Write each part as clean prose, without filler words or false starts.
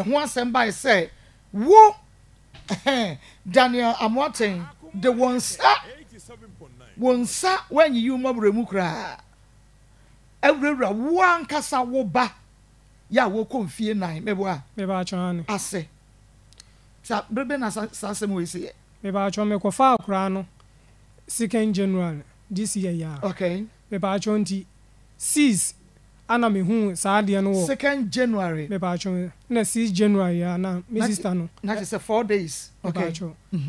ho asem by say wo Daniel Amoten the wonsa when you mobremu kra ewura wan kasa wo ba ya wo konfie nan mebo chon ase sa brebe na sasem we say me ba chon me ko fa kra no 2nd January this year ya okay me ba chon ti 6 ana me hu sa de no 2nd January me ba chon na 6 January ya na me sister no na just 4 days okay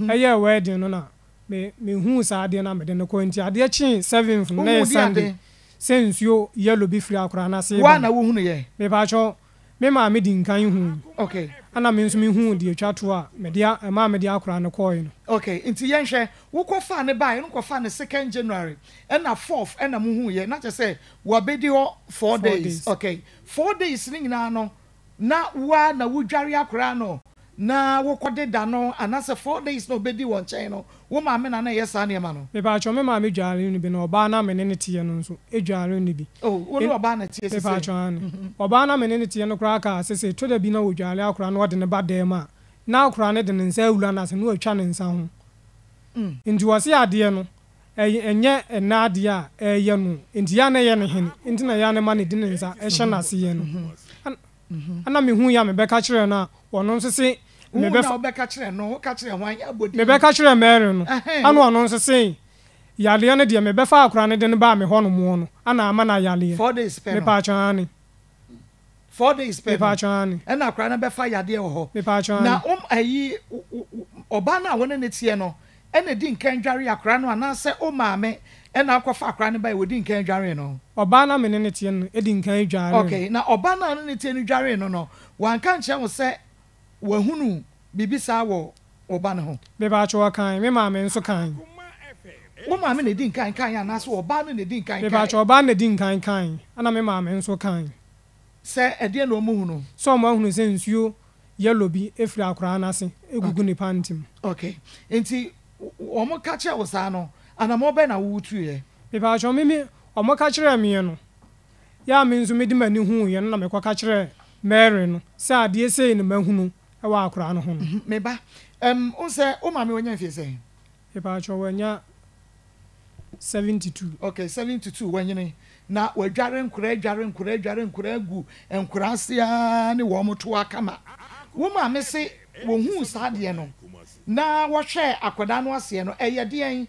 eye wedding no na me hu sa de na me de no ko nti ade chi 7th na Sunday sense yo yellow be free akura na se wa na wo hu no ye me ba chon me ma me di nkan hu okay ana me nso me hu de atwa to a me dia ma me dia akura no koy no okay nti yen hwe wo ko fa ne bai no ko fa ne 2nd January and na 4th and na mu hu ye na che say wo bedi ho 4 days okay 4 days ni nyina no na wa na wo dware akura no na wo kode da no anase 4 days no bedi won chen no wo ma me na na yesa ne ma no me ba cho me ma me dware ni bi no oba na me ne tie no nso edware ni bi oh wo no oba na tie se me ba cho ani oba na me ne tie no kra ka se to da bi na wo dware akura no de ne ba dem a na akura ne de ne nsa awula na se no atwa ne nsa ho nti wo se ade no enye na ade a eye no nti ya na ye ne hen nti na ya ne ma ne de ne nsa e hye na se ye no ana me hu ya me be ka kire na wono nso se me be ka kire no ka kire hwan abodi me be ka kire Mary no ana wono nso se yale ne de me be fa akura ne de ne ba me ho no mo no ana ama na yale 4 days pe me pa chani 4 days pe me pa chani ana akura na be fa yade ho me pa chani na ayi oba na wona ne tie no ena di nkan dware akura no ana se o maame ena akwafa akura ne ba we di nkan dware no oba na me ne tie no edi nkan dware okay na oba na ne tie no dware no wan kan che wo se wahunu bibisa wo oba ne ho me ba cho kan me maame nso kan wo maame ne di nkan kan ya na so oba ne di nkan kan me ba cho oba ne di nkan kan ana me maame nso kan se ede no mu hunu so mo hunu se nsuo yellow bi efiri akura na se egugu ne pantim okay enti omo ka che wo sa no ana mo be na wo tu ye me ba cho me omo ka kire me no ya me nso me di mani hu ye na me kwa ka kire Mary no se ade se ne mahunu e wa akura no ho me ba unse o ma me wonya fie se me ba cho wonya 72 okay 72 wanyene na wadware nkura gu nkura asia ne wo moto akama wo ma me se wo hu saade no na wo hwe akoda no ase no eyede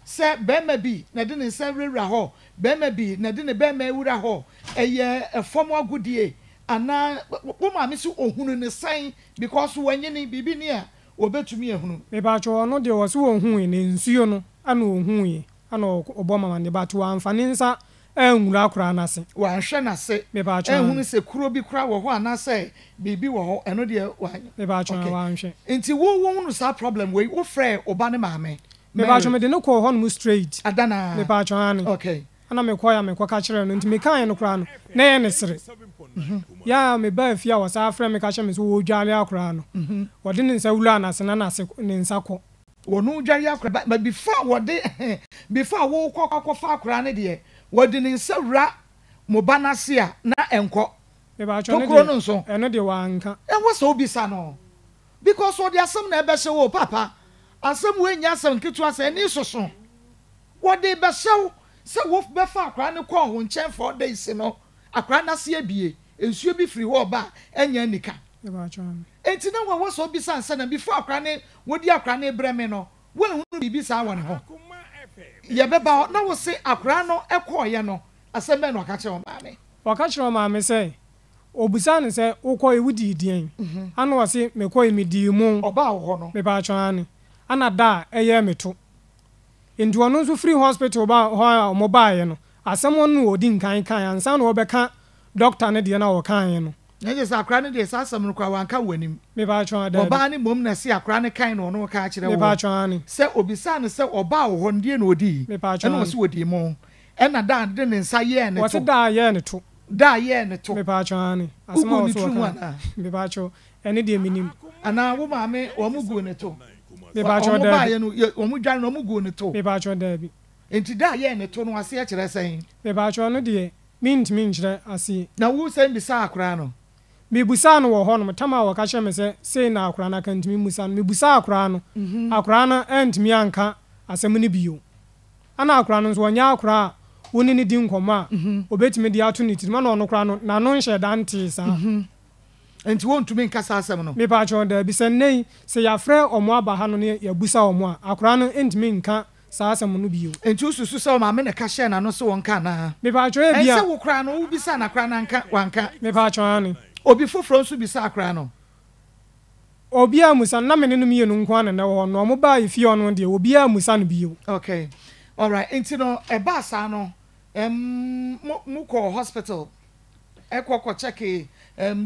se bema bi na de ne se rewra ho bema bi na de ne bema ewura ho eye efom agudie ana wo ma me se ohunu ne san because wanyene bibi ne a obetumi ehunu me ba cho no de wo se wo hu ne nsuo no ana ohun ye ana obo mama ne ba to amfani nsa enwura akura na se wa hwe na se me ba cho ehunu se kuro bi kura wo ho ana se bibi wo ho eno de wa me ba cho wa hwe nti wo hunu sa problem we wo frɛ oba ne maame me ba cho me de no ko ho no straight adana me ba cho ani okay ana me ko ya me kwa ka kire no nti me kan no kura no na ye ne sere ya me ba afia wo sa frɛ me ka kire me so wo dwale akura no wo de ne nsa wula na se na se ne nsa ko wonu dware akura but before wo de before wo kokwa akura ne de wo de ne nsa wura mo banasia na enko me ba cho ne de eno de wa nka e wo so obisa no because wo de asem na ebe hye wo papa asem we nya asem kitu asa ni soso wo de be hye se wo be fa akura ne ko ho nchen 4 days no akura na se abie ensuo bi firi ho ba enya nika me ba cho enti na wo so obisa nsa na before akura ne wo di akura ne breme no wo hunu bibisa wa ne ho ye beba na wo se akura no ekoye no asem be no ka che o maame waka kire o maame se obusa ne se ukọ ewudi dien ana wo se me ko emidi mu oba wo no me ba cho ani ana da eye meto enti wono nso free hospital ba ho mo baaye no asem no odi nkan kan ansa no obeka doctor ne de na wo kan no nye se akra ne de sa asem no kwa wanka wanim me ba cho ada oba ne mom na se akra ne kan no no ka kire wo me ba cho ani se obisa ne se oba wo ndie na odi ena wo se odi mu ena da de ne nsa ye ne to wo se da ye ne to da ye ne to me ba cho ani asema wo so me ba cho ene de minim ana wo maame wo mugu ne to me ba cho da wo mu dwan no mugu ne to me ba cho da bi enti da ye ne to no ase kire sen me ba cho no de mint min kire ase na wo se mbisa akra no mebusa no wo ho no tama wo ka hye me se na akora na kan ntimi musa no mebusa akora no akora no entimi anka asem ne biyo ana akora no so wonya akora woni ne di nkoma obetimi di ato ne tirima no no kora no na no nhye dante sa enti wontumi nkasa asem no me pa cho da bi se nei se ya frɛ omo aba ha no ne ya busa omo a akora no entimi nka sa asem no biyo enti ususu se o ma me ne ka hye na no so wonka na me pa cho e bia ense wo kora no wo bisa na kora na nka wanka me pa cho ani obi foforo nso bisa akora no obi a musa na me ne no mienu nko ana na wo no mo ba ifi ono de obi a musa no biyo okay all right enti no e ba sa no mu ko hospital e ko check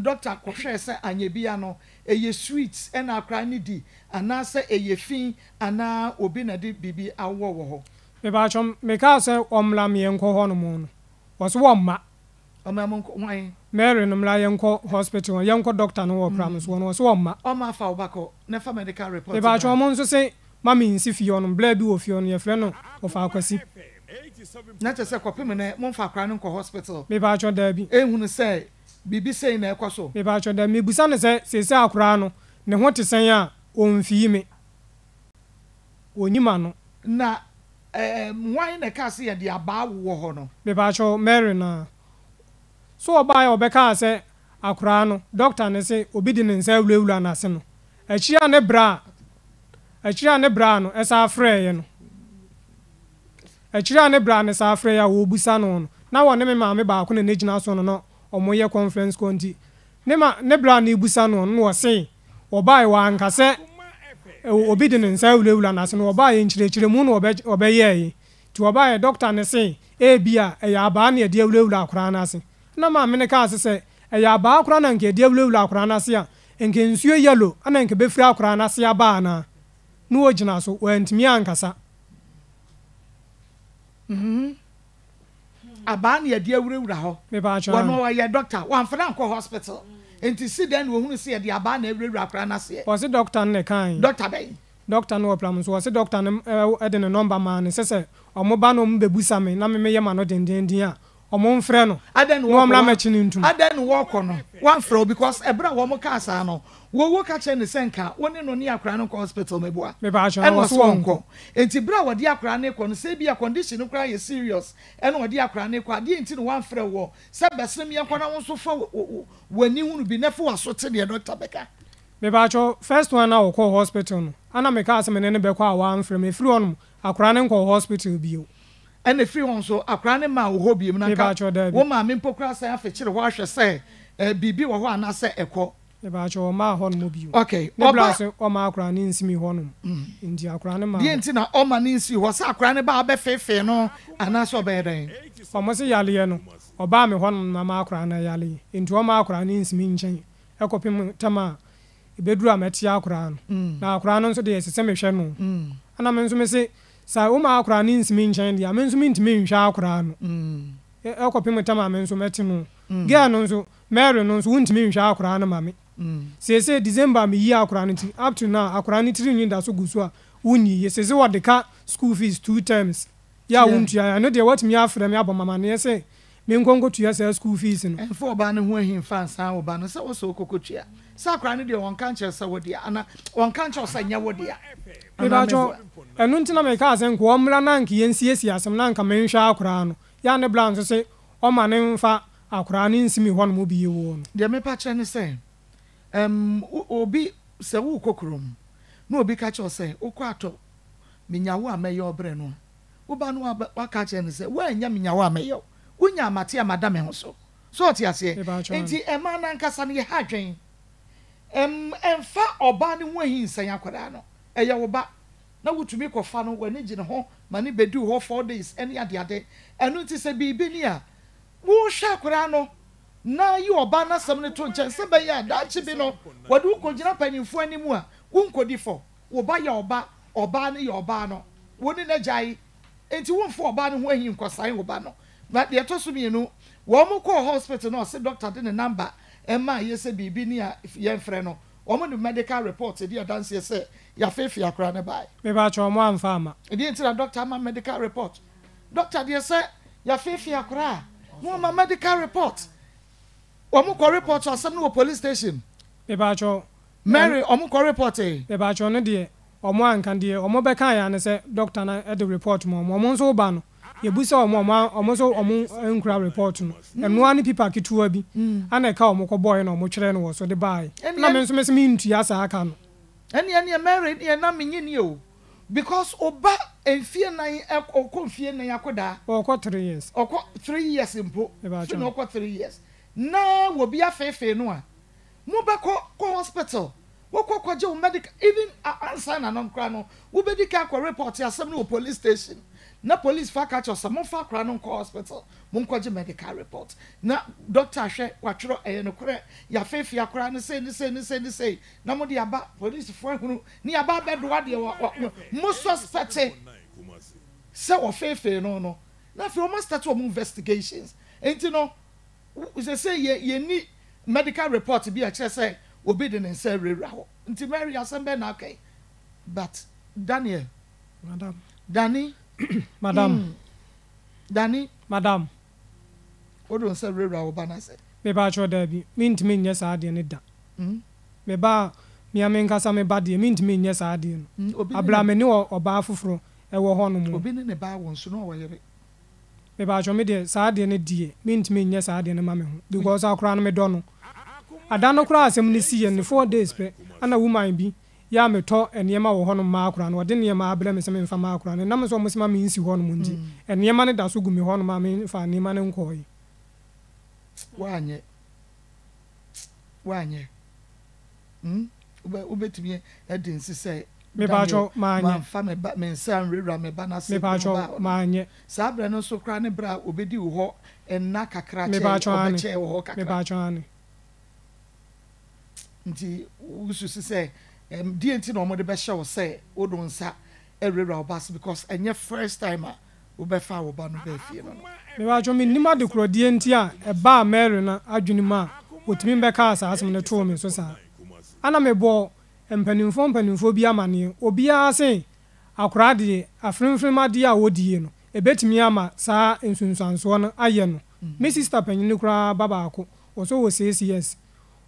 doctor ko hwe se anyebia no eye sweet e na akra ni di ana se eye fin ana obi na di bibi awo wo ho me ba chom me ka se omla me enko ho no mu no wo so wo ma oma mo hwan Mary no mla yenko hospital yenko doctor no wo pram so wo so wo ma oma fa obako na fa medical report me ba chom mo nso se mama nsi fi ono bla bi wo fi ono ye frɛ no wo fa akwasi na te se kopem na mo fa akra no ko hospital me ba chom da bi ehunu se bibi sei na ekoso me ba chom da me busa ne se akra no ne ho te sen a onfi me onyima no na why na ka se ye de aba wo ho no me ba chom Mary na so oba ya obeka se akra no doctor ne se obi di ne nsa wulewula na se no achia ne bra no esa afre ye no achia ne bra ne sa afre ya wo busa no na wo ne me ma me ba ko ne negina so no omoye conference konti ne bra ne busa no wo se oba wa anka se obi di ne nsa wulewula na se no oba ye nchirechire mu no obeye yi ti oba ye doctor ne se e bia e ya ba ne de wulewula akra na se na ma me ne ka se e ya ba akra na nke de wulewula akra na se a nke nsuo yellow ana nke befiri akra na se aba na no ogina so wantimi ankasa aba na de awurawura ho me ba cho wono wa ye doctor wan fana nko hospital enti si den wo hunu se de aba na awurawura akra na se o se doctor ne kan doctor ben doctor no problem so o se doctor ne e de ne number man ne se omo ba no mbebusa me na me ye ma no dendendin a omo mfrɛ no aden wo mla ma chini ntum aden wo kɔ no wan fro because ebra wo mo ka asa no wo ka che ne senka woni no ne akra no hospital mebua me ba cho wo so wonko enti bra wo de akra ne kɔ no se bia condition no kra ye serious ene wo de akra ne kɔ ade enti no wan frɛ wo se besem ye kɔ na wo so fa wani hunu bi na fa waso te de doctor beka me ba cho first one na wo kɔ hospital no ana me ka ase me ne be kɔ a wan frɛ me free on akra ne kɔ hospital bio ene free on so akra ne ma wo hobiem na ka wo ma me mpokra sa afekire wo ahwɛ sɛ bibi wo ho ana sɛ ekɔ e ba cho ma ho no bio okay ne bra se o ma akra ne nsimi ho no ndi akra ne ma die nti na o ma ne nsi ho sa akra ne ba fefe no ana so be den o mo se yale no o ba me ho no ma akra na yale nti o ma akra ne nsimi nchen e kopim tama e beduru ameti akra no na akra no nso de sese me hwɛ no ana me nso me se sa o ma akra ne nsimi nchen dia me nso me ntimi nhwɛ akra no e kopim tama me nso meti no ge no nso Mary no nso ntimi nhwɛ akra no ma me sese December me yi akra no ti up to now akra no tiri nyinda so guso a wunyi ye sese what the ka school fees 2 terms ya wuntu ya no de what me afra me aboma ne se me nkonko tu ya se school fees no en for ba no ho ahim fa san wo ba no se wo so kokotua sa akra no de won kan che se wo de ana won kan che se nya wo de me ba jo enu ntina me ka se nko omra na nka yensiesi asem na nka me nhwɛ akra no ya ne blan so se o ma ne mfa akra ne nsimi ho no mo biye wo no de me pa che ne se obi se wo kokrom no obi ka che se okọ ato menyawo ameye obre no wo ba no wa ka che ne se wo anya menyawo ameye wonya amate amada me ho so oti ase enti ema na nkasa ne ha dwen emfa oba ne ho ahinsan akwara no eye wo ba na wutumi kofa no wani gine ho ma ne bedu ho 4 days ene ade enu ti se bibi ni a wo hwa akwara no na yi oba na sam ne to nche se be ya da chi bi no wade ukogina panimfu animu a wo nkodi fo wo ba ya oba ne ya oba no wo ni na jai enti wo mfo oba ne ho ahin kosan wo ba no na de to so mienu wo mo ko hospital no se doctor de ne number ema ye se bibi ni a ye mfre no wo mo medical report de dance ye se ya fefi akra ne bai me ba cho mo amfa ama e de enti na doctor ma medical report doctor de se ya fefi akra mo ma medical report omo ko report asem no police station me ba cho Mary omo ko report me ba cho no de omo anka de omo be kan ya ne se doctor na e de report mo omo nso ba no ye bu se omo so omo nkura report no eno ani pipa kituwa bi ana ka omo ko boy na omo twere no wo so de bai na me nso me ntu ya sa aka no ene Mary ne na menye ni o because oba enfie nan okọ enfie nan akoda okọ 3 years okọ 3 years impo fi no okọ 3 years na wo bi afefe no a mo be ko hospital wo ko je medical even answer na non kra no wo be dika ko report asem no police station na police fa catch us mo fa kra no ko hospital mo ko je medical report na doctor hwe kwatro no kra ya fefe akra no say na mo de aba police fo hunu ni aba be do ade mo suspect say o fefe no na fi o must start o investigations enti no we say ye ni medical report bi a kire say obi de nse rewra ho nti Mary asembe na okay but Daniel madam madam odo nse rewra ho bana say me ba cho da bi me ntimi nye sa ade ne da me ba me amenka sa me ba de me ntimi nye sa ade no abla me ne oba afoforo e wo ho no mo obi ne ba won so no wo yere me ba cho me de sa ade ne die me ntimi nye sa ade ne ma me ho because akura no me do no adano kura asem ne si ye ne 4 days pre ana woman bi ya me to enema wo hono ma akura no de enema abele me se me mfa ma akura no nam so mo sima me nsi hono mo nti enema ne da so gu me hono ma me fa enema ne nkoyi wanye ubetimi edin si say me ba cho ma anye fa me ba me nsa nrewra me ba na se me ba cho ma anye sa bra no so kra ne bra obedi wo ho enna kakra che obeche wo ho kakra me ba cho ane nti usu si say die nti no mo de be hye wo say odo nsa erewra obas because enye first time a wo be fa wo ba no be fie no me ba cho me nima de kro die nti a e ba Mary na adwuni ma otimi be ka asa asem ne to me so sa ana me bo mpanimfo bi amane obi ase akura de afrenfrem ade a wodie no ebetimi ama sa ensunsanso no aye no me sister panyin kura baba ako oso wo CCS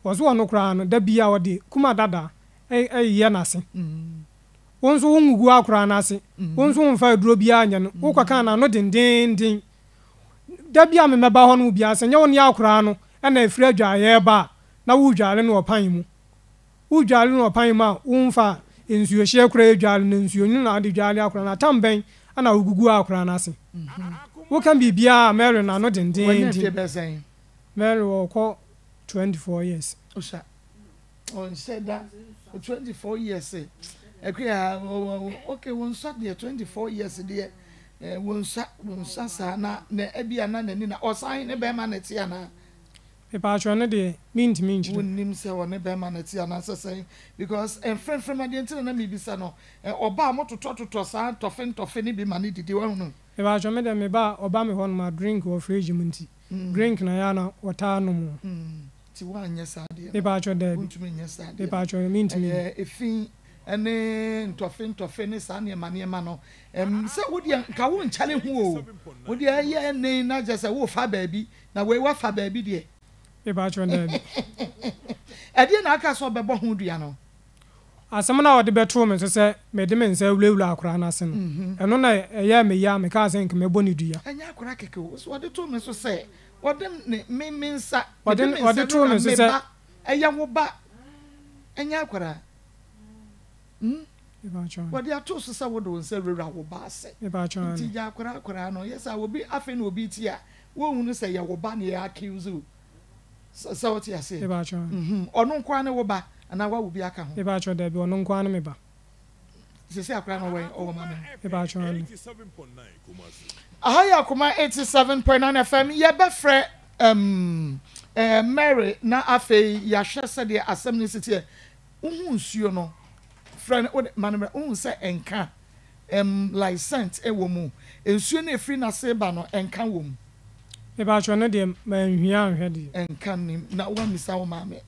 oso ono kura no da bia wode kuma dada ye nase wonso wongugu akura nase wonso wonfa duro bia anya no wokaka na no dendenden da bia me meba ho no bia ase nye woni akura no na efiri adwaye ba na wudwale no opan mu udwale no opan ma wonfa ensuo hye kura adwale no ensuo nyu na ade dwale akura na tamben ana ugugu akura nase wo kan bibia Mary na no dendenden Mary wo ko 24 years osha on said that 24 years okay won sa de 24 years de won sa sa na ebia na nani na osan ne be ma na tia na e pa tro ne de minti won nim se won ne be ma na tia na say because friend ma de ntina na mi bisa no oba mo toto sa tofe ni bi ma ne didi wa hu e ba tro me de me ba oba me hon ma drink or fridge munti drink na ya na water no mo ti wa anya sa de e ba tro de ntumi nya sa de e ba tro minti efin ene ntofe ne sa ne ma no se wodi nka wo nchale hu o wodi aye ne na je se wo fa baabi na we wa fa baabi de e ba tro de ade na aka so bebo hu dua no asem na wode beto me so se me de me nsa wulewula akora na se no eno na eya me ya me ka se nke me boni dua anya akora keke wo so wode to me so se wode me nsa wode to me so se eya wo ba anya akora Ibachon. What they are told to say what don't say rewra wo ba se. Ibachon. Ti ja akora no yes I will be afen obi ti a wo hu no say ya wo ba na ya accuse you. So what you say? Ibachon. Ono nkwa ne wo ba ana wa wo bi aka ho. Ibachon da bi ono nkwa ne me ba. Se akora no we o ma me. Ibachon. 87.9 Kumasi. Ahaya Akoma 87.9 FM ye be frɛ Mary na afei ya hwɛ sɛ de asɛm ne sitie. Uhu nsuo no friend manema uhu sɛ enka license ewo mu nsuo na efiri na se ba no enka wo mu e ba cho ne de manhia anhwɛ de enka nim na wo misa wo maame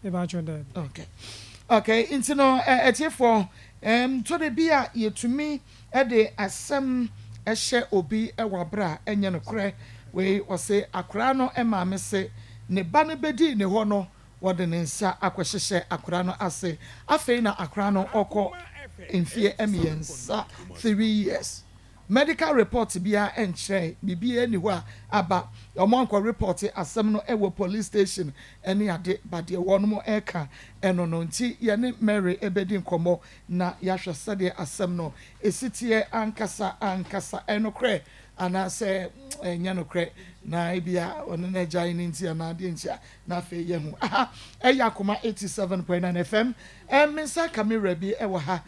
e ba cho de okay into no etiefo to de bia yetumi de asɛm ɛhyɛ obi ɛwɔ bra enye no korɛ we ɔse akora no maame se ne ba ne bedi ne hɔ no wɔde ne nsa akɔhyehyɛ akora no ase afei na akora no ɔkɔ mfie mmiɛnsa 3 years medical report bia enkyerɛ bibia ni hɔ a aba ɔmo ankɔ report asɛm no ɛwɔ police station ɛne ade badeɛ wɔn mo ɛka ɛno no nti yɛne Mary ebedi nkɔmɔ na yɛahwɛ sɛdeɛ asɛm no esitiɛ ankasa ɛnokorɛ anaasɛ ɛnyɛ nokorɛ na ebia ɔno na agyae ne nti anaade ntia na afei yɛhu ɛyɛ Akoma 87.9 FM ɛmensa kamera bi ɛwɔ ha